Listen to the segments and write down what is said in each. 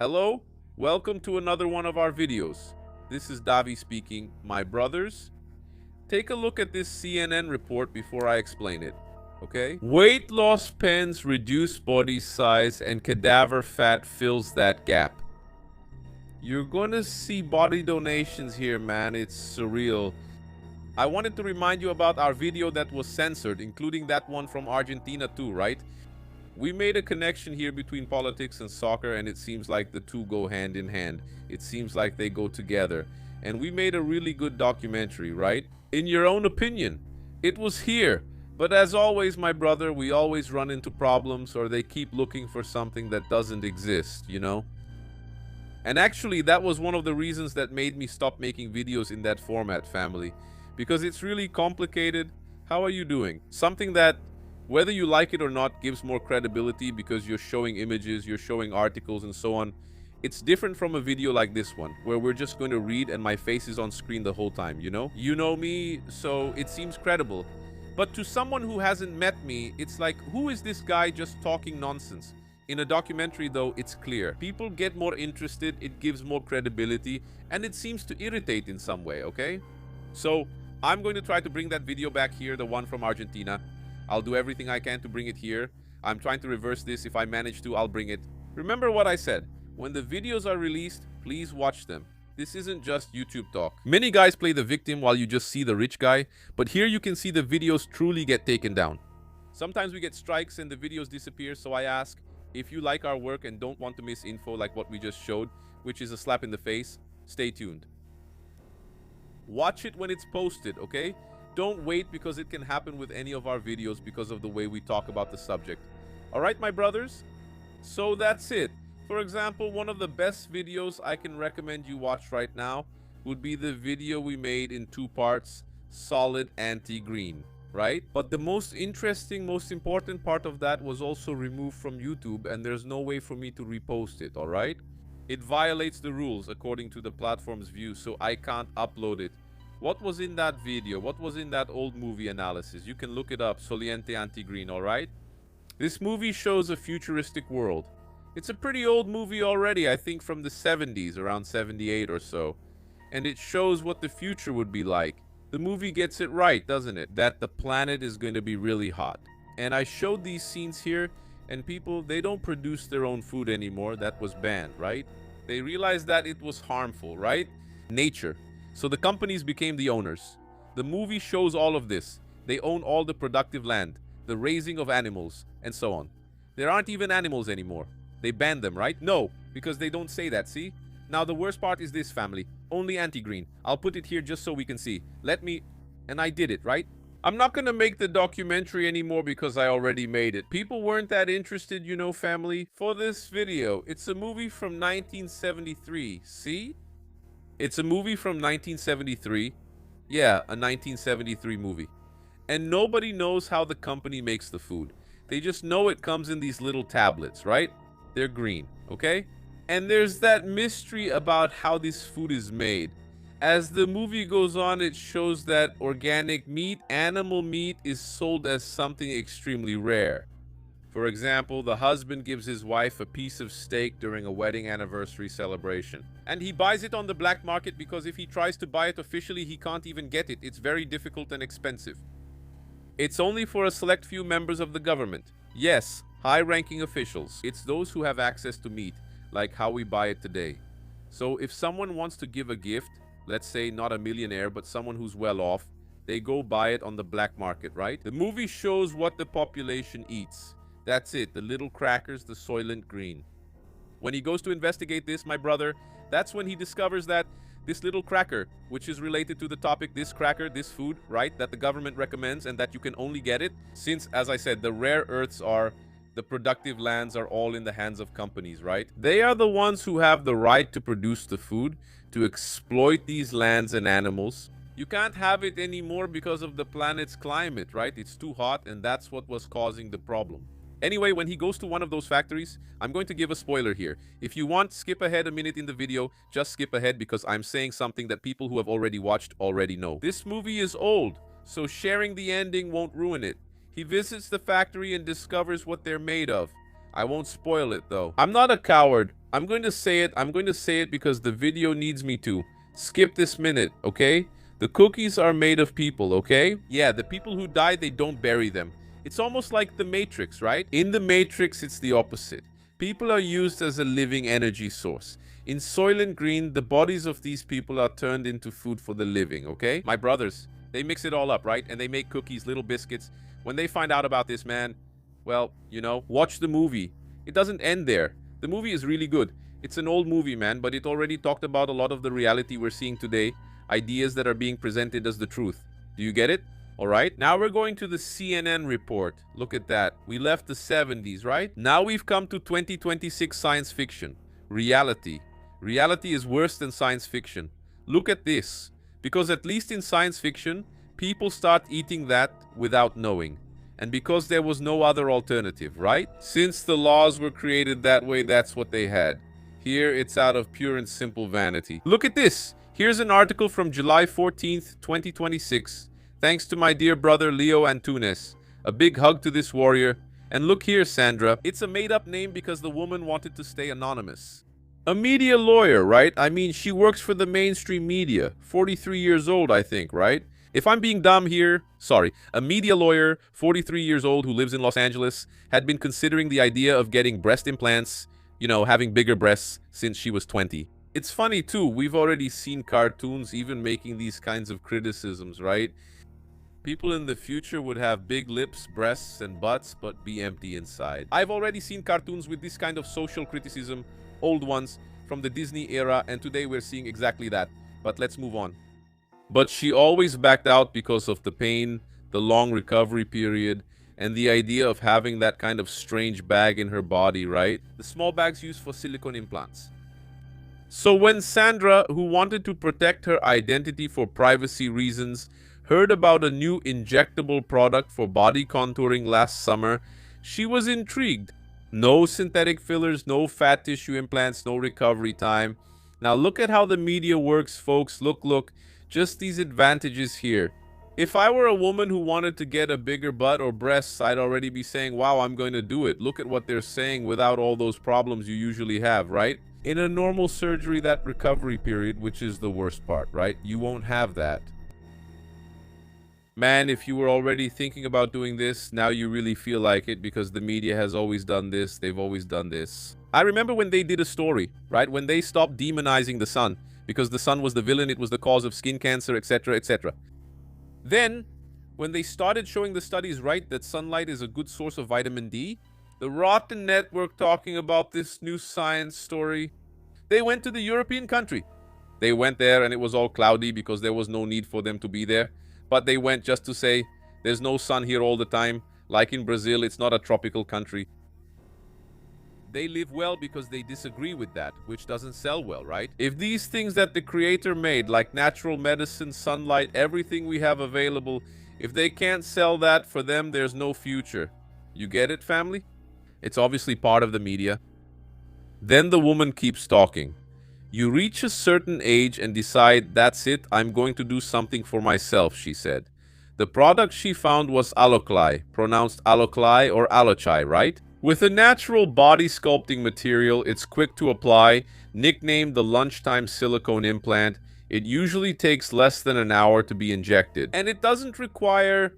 Hello, welcome to another one of our videos. This is Davi speaking. My brothers, take a look at this CNN report before I explain it, okay? Weight loss pens reduce body size and cadaver fat fills that gap. You're gonna see body donations here, man. It's surreal. I wanted to remind you about our video that was censored, including that one from Argentina too, right? We made a connection here between politics and soccer, and it seems like the two go hand in hand. It seems like they go together. And we made a really good documentary, right? In your own opinion, it was here. But as always, my brother, we always run into problems, or they keep looking for something that doesn't exist, you know? And actually, that was one of the reasons that made me stop making videos in that format, family. Because it's really complicated. How are you doing? Something that, whether you like it or not, gives more credibility because you're showing images, you're showing articles and so on. It's different from a video like this one, where we're just going to read and my face is on screen the whole time, you know? You know me, so it seems credible. But to someone who hasn't met me, it's like, who is this guy just talking nonsense? In a documentary, though, it's clear. People get more interested, it gives more credibility, and it seems to irritate in some way, okay? So, I'm going to try to bring that video back here, the one from Argentina. I'll do everything I can to bring it here. I'm trying to reverse this. If I manage to, I'll bring it. Remember what I said. When the videos are released, please watch them. This isn't just YouTube talk. Many guys play the victim while you just see the rich guy, but here you can see the videos truly get taken down. Sometimes we get strikes and the videos disappear, so I ask, if you like our work and don't want to miss info like what we just showed, which is a slap in the face, stay tuned. Watch it when it's posted, okay? Don't wait, because it can happen with any of our videos because of the way we talk about the subject. Alright, my brothers? So that's it. For example, one of the best videos I can recommend you watch right now would be the video we made in 2 parts, Solid Anti-Green, right? But the most interesting, most important part of that was also removed from YouTube, and there's no way for me to repost it, alright? It violates the rules according to the platform's view, so I can't upload it. What was in that video? What was in that old movie analysis? You can look it up, Soylent Anti-Green, alright? This movie shows a futuristic world. It's a pretty old movie already, I think from the 70s, around 78 or so. And it shows what the future would be like. The movie gets it right, doesn't it? That the planet is going to be really hot. And I showed these scenes here, and people, they don't produce their own food anymore. That was banned, right? They realized that it was harmful, right? Nature. So the companies became the owners. The movie shows all of this. They own all the productive land, the raising of animals, and so on. There aren't even animals anymore. They banned them, right? No, because they don't say that, see? Now the worst part is this, family. Only anti-green. I'll put it here just so we can see. Let me... And I did it, right? I'm not gonna make the documentary anymore because I already made it. People weren't that interested, you know, family. For this video, it's a movie from 1973, see? It's a movie from 1973. Yeah, a 1973 movie. And nobody knows how the company makes the food. They just know it comes in these little tablets, right? They're green, okay? And there's that mystery about how this food is made. As the movie goes on, it shows that organic meat, animal meat, is sold as something extremely rare. For example, the husband gives his wife a piece of steak during a wedding anniversary celebration. And he buys it on the black market because if he tries to buy it officially, he can't even get it. It's very difficult and expensive. It's only for a select few members of the government. Yes, high-ranking officials. It's those who have access to meat, like how we buy it today. So if someone wants to give a gift, let's say not a millionaire, but someone who's well off, they go buy it on the black market, right? The movie shows what the population eats. That's it, the little crackers, the Soylent Green. When he goes to investigate this, my brother, that's when he discovers that this little cracker, which is related to the topic, this cracker, this food, right, that the government recommends and that you can only get it, since, as I said, the rare earths are, the productive lands are all in the hands of companies, right? They are the ones who have the right to produce the food, to exploit these lands and animals. You can't have it anymore because of the planet's climate, right? It's too hot, and that's what was causing the problem. Anyway, when he goes to one of those factories, I'm going to give a spoiler here. If you want, skip ahead a minute in the video, just skip ahead because I'm saying something that people who have already watched already know. This movie is old, so sharing the ending won't ruin it. He visits the factory and discovers what they're made of. I won't spoil it though. I'm not a coward. I'm going to say it. I'm going to say it because the video needs me to. Skip this minute, okay? The cookies are made of people, okay? Yeah, the people who die, they don't bury them. It's almost like the Matrix, right? In the Matrix, it's the opposite. People are used as a living energy source. In Soylent Green, the bodies of these people are turned into food for the living, okay? My brothers, they mix it all up, right? And they make cookies, little biscuits. When they find out about this, man, well, you know, watch the movie. It doesn't end there. The movie is really good. It's an old movie, man, but it already talked about a lot of the reality we're seeing today, ideas that are being presented as the truth. Do you get it? All right, now we're going to the CNN report. Look at that. We left the 70s, right? Now we've come to 2026 science fiction. Reality. Reality is worse than science fiction. Look at this. Because at least in science fiction, people start eating that without knowing. And because there was no other alternative, right? Since the laws were created that way, that's what they had. Here, it's out of pure and simple vanity. Look at this. Here's an article from July 14th, 2026. Thanks to my dear brother Leo Antunes. A big hug to this warrior. And look here, Sandra. It's a made-up name because the woman wanted to stay anonymous. A media lawyer, right? I mean, she works for the mainstream media. 43 years old, I think, right? If I'm being dumb here, sorry. A media lawyer, 43 years old, who lives in Los Angeles, had been considering the idea of getting breast implants, you know, having bigger breasts since she was 20. It's funny, too. We've already seen cartoons even making these kinds of criticisms, right? People in the future would have big lips, breasts, and butts, but be empty inside. I've already seen cartoons with this kind of social criticism, old ones from the Disney era, and today we're seeing exactly that. But let's move on. But she always backed out because of the pain, the long recovery period, and the idea of having that kind of strange bag in her body, right? The small bags used for silicone implants. So when Sandra, who wanted to protect her identity for privacy reasons, heard about a new injectable product for body contouring last summer, she was intrigued. No synthetic fillers, no fat tissue implants, no recovery time. Now look at how the media works, folks. Look. Just these advantages here. If I were a woman who wanted to get a bigger butt or breasts, I'd already be saying, wow, I'm going to do it. Look at what they're saying without all those problems you usually have, right? In a normal surgery, that recovery period, which is the worst part, right? You won't have that. Man, if you were already thinking about doing this, now you really feel like it because the media has always done this. They've always done this. I remember when they did a story, right? When they stopped demonizing the sun because the sun was the villain, it was the cause of skin cancer, etc., etc. Then, when they started showing the studies, right, that sunlight is a good source of vitamin D, the Rotten Network talking about this new science story, they went to the European country. They went there and it was all cloudy because there was no need for them to be there. But they went just to say, there's no sun here all the time. Like in Brazil, it's not a tropical country. They live well because they disagree with that, which doesn't sell well, right? If these things that the creator made, like natural medicine, sunlight, everything we have available, if they can't sell that, for them, there's no future. You get it, family? It's obviously part of the media. Then the woman keeps talking. You reach a certain age and decide, that's it, I'm going to do something for myself, she said. The product she found was Aloclai, pronounced Aloclai or Alochai, right? With a natural body sculpting material, it's quick to apply, nicknamed the lunchtime silicone implant. It usually takes less than an hour to be injected. And it doesn't require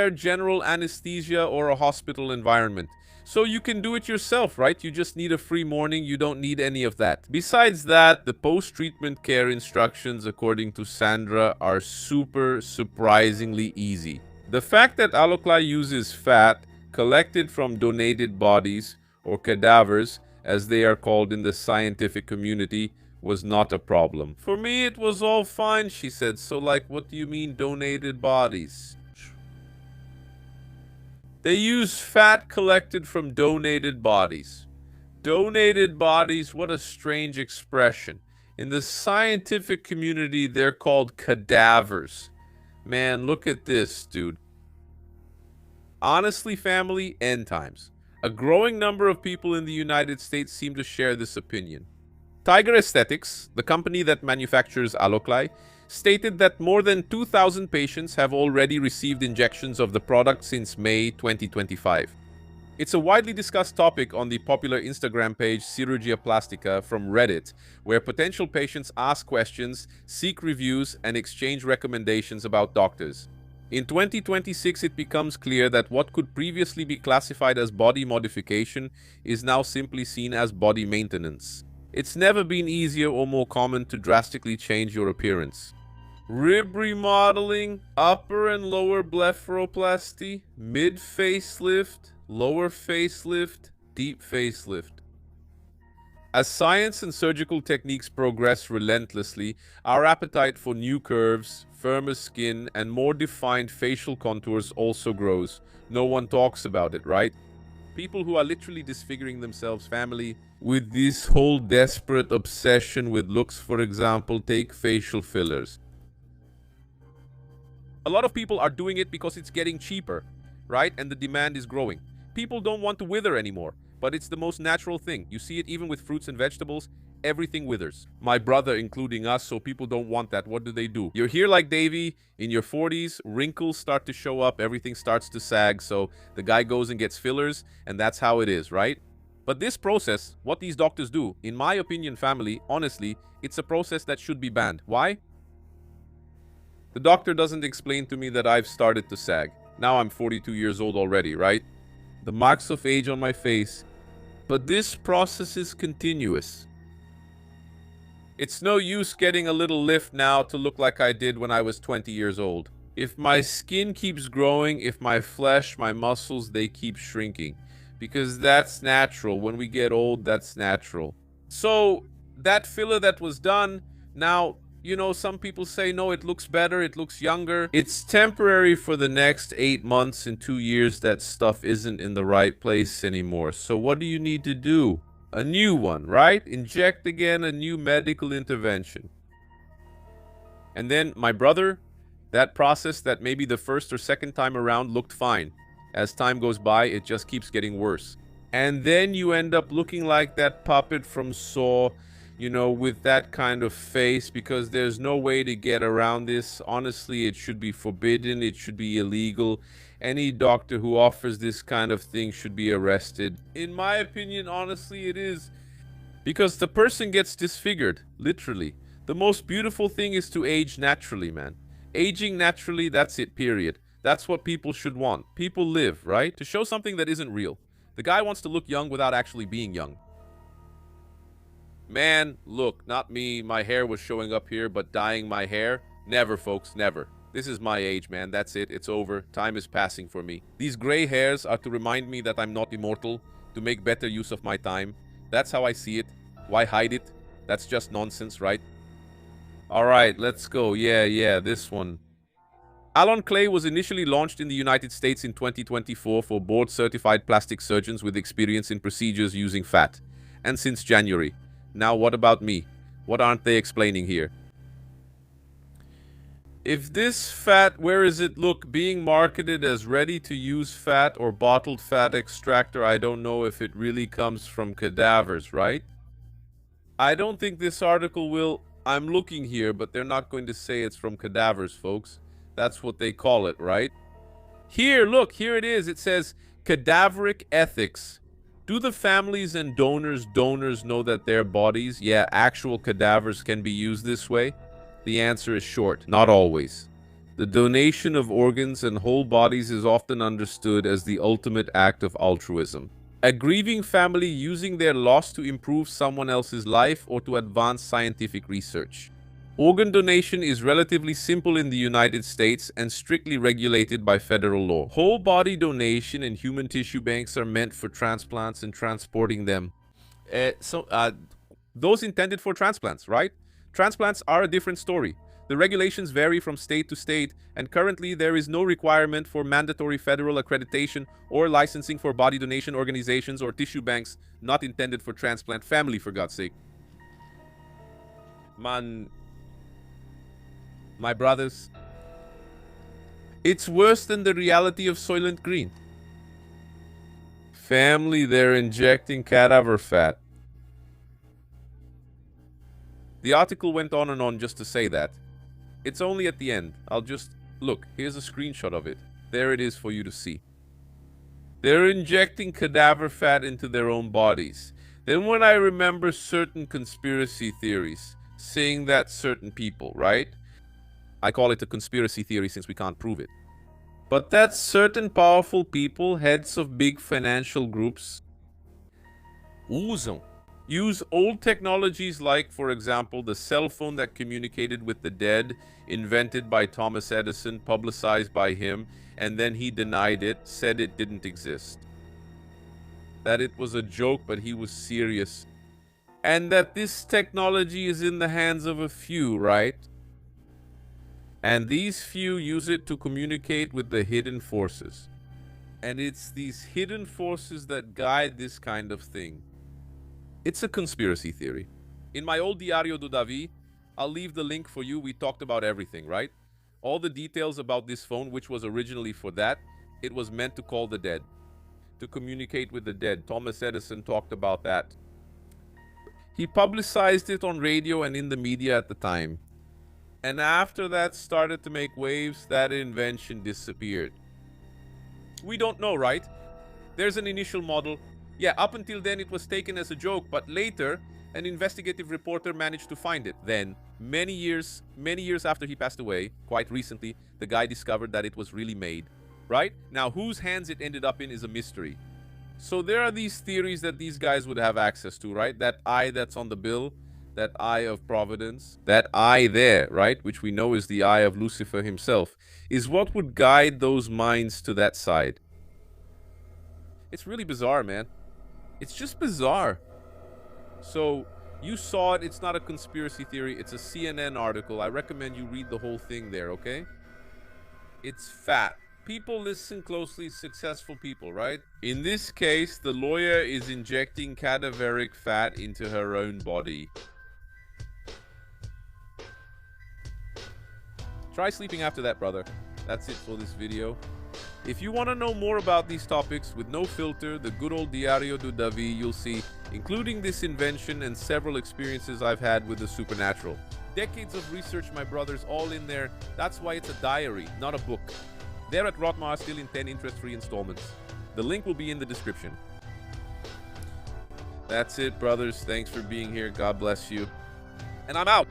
general anesthesia or a hospital environment. So you can do it yourself, right? You just need a free morning. You don't need any of that. Besides that, the post-treatment care instructions, according to Sandra, are super surprisingly easy. The fact that Aloclai uses fat collected from donated bodies, or cadavers, as they are called in the scientific community, was not a problem. For me, it was all fine, she said. So, like, what do you mean donated bodies? They use fat collected from donated bodies. Donated bodies, what a strange expression. In the scientific community, they're called cadavers. Man, look at this, dude. Honestly, family, end times. A growing number of people in the United States seem to share this opinion. Tiger Aesthetics, the company that manufactures Aloclai, stated that more than 2,000 patients have already received injections of the product since May 2025. It's a widely discussed topic on the popular Instagram page Cirurgia Plastica from Reddit, where potential patients ask questions, seek reviews, and exchange recommendations about doctors. In 2026, it becomes clear that what could previously be classified as body modification is now simply seen as body maintenance. It's never been easier or more common to drastically change your appearance. Rib remodeling, upper and lower blepharoplasty, mid facelift, lower facelift, deep facelift. As science and surgical techniques progress relentlessly, our appetite for new curves, firmer skin, and more defined facial contours also grows. No one talks about it, right? People who are literally disfiguring themselves, family, with this whole desperate obsession with looks, for example, take facial fillers. A lot of people are doing it because it's getting cheaper, right? And the demand is growing. People don't want to wither anymore, but it's the most natural thing. You see it even with fruits and vegetables. Everything withers. My brother including us, so people don't want that. What do? You're here like Davey, in your 40s, wrinkles start to show up, everything starts to sag, so the guy goes and gets fillers, and that's how it is, right? But this process, what these doctors do, in my opinion, family, honestly, it's a process that should be banned. Why? The doctor doesn't explain to me that I've started to sag. Now I'm 42 years old already, right? The marks of age on my face. But this process is continuous. It's no use getting a little lift now to look like I did when I was 20 years old. If my skin keeps growing, if my flesh, my muscles, they keep shrinking. Because that's natural. When we get old, that's natural. So, that filler that was done, now, you know, some people say, no, it looks better, it looks younger. It's temporary for the next 8 months and 2 years. That stuff isn't in the right place anymore. So what do you need to do? A new one, right? Inject again, a new medical intervention. And then my brother, that process that maybe the first or second time around looked fine. As time goes by, it just keeps getting worse. And then you end up looking like that puppet from Saw, you know, with that kind of face, because there's no way to get around this. Honestly, it should be forbidden. It should be illegal. Any doctor who offers this kind of thing should be arrested. In my opinion, honestly, it is. Because the person gets disfigured, literally. The most beautiful thing is to age naturally, man. Aging naturally, that's it, period. That's what people should want. People live, right? To show something that isn't real. The guy wants to look young without actually being young. Man, look, not me. My hair was showing up here, but dyeing my hair? Never, folks, never. This is my age, man. That's it. It's over. Time is passing for me. These gray hairs are to remind me that I'm not immortal, to make better use of my time. That's how I see it. Why hide it? That's just nonsense, right? Alright, let's go. Yeah, this one. Alon Clay was initially launched in the United States in 2024 for board-certified plastic surgeons with experience in procedures using fat. And since January. Now, what about me? What aren't they explaining here? If this fat, where is it? Look, being marketed as ready-to-use fat or bottled fat extractor, I don't know if it really comes from cadavers, right? I don't think this article will... I'm looking here, but they're not going to say it's from cadavers, folks. That's what they call it, right? Here, look, here it is. It says, Cadaveric Ethics. Do the families and donors know that their bodies, yeah, actual cadavers, can be used this way? The answer is short, not always. The donation of organs and whole bodies is often understood as the ultimate act of altruism. A grieving family using their loss to improve someone else's life or to advance scientific research. Organ donation is relatively simple in the United States and strictly regulated by federal law. Whole body donation and human tissue banks are meant for transplants and transporting them. Those intended for transplants, right? Transplants are a different story. The regulations vary from state to state, and currently there is no requirement for mandatory federal accreditation or licensing for body donation organizations or tissue banks not intended for transplant family, for God's sake. Man... My brothers, it's worse than the reality of Soylent Green. Family, they're injecting cadaver fat. The article went on and on just to say that. It's only at the end. I'll just... Look, here's a screenshot of it. There it is for you to see. They're injecting cadaver fat into their own bodies. Then when I remember certain conspiracy theories saying that certain people, right? I call it a conspiracy theory since we can't prove it. But that certain powerful people, heads of big financial groups, use old technologies like, for example, the cell phone that communicated with the dead, invented by Thomas Edison, publicized by him, and then he denied it, said it didn't exist. That it was a joke, but he was serious. And that this technology is in the hands of a few, right? And these few use it to communicate with the hidden forces. And it's these hidden forces that guide this kind of thing. It's a conspiracy theory. In my old Diario do Davi, I'll leave the link for you. We talked about everything, right? All the details about this phone, which was originally for that. It was meant to call the dead, to communicate with the dead. Thomas Edison talked about that. He publicized it on radio and in the media at the time. And after that started to make waves, that invention disappeared. We don't know, right? There's an initial model. Yeah, up until then it was taken as a joke, but later an investigative reporter managed to find it. Then, many years after he passed away, quite recently, the guy discovered that it was really made, right? Now, whose hands it ended up in is a mystery. So there are these theories that these guys would have access to, right? That eye that's on the bill, that eye of providence, that eye there, right? Which we know is the eye of Lucifer himself, is what would guide those minds to that side. It's really bizarre, man. It's just bizarre. So, you saw it. It's not a conspiracy theory. It's a CNN article. I recommend you read the whole thing there, okay? It's fat. People listen closely, successful people, right? In this case, the lawyer is injecting cadaveric fat into her own body. Try sleeping after that, brother. That's it for this video. If you want to know more about these topics with no filter, the good old Diario do Davi, you'll see, including this invention and several experiences I've had with the supernatural. Decades of research, my brothers, all in there. That's why it's a diary, not a book. There at Rotmar, still in 10 interest-free installments. The link will be in the description. That's it, brothers. Thanks for being here. God bless you. And I'm out.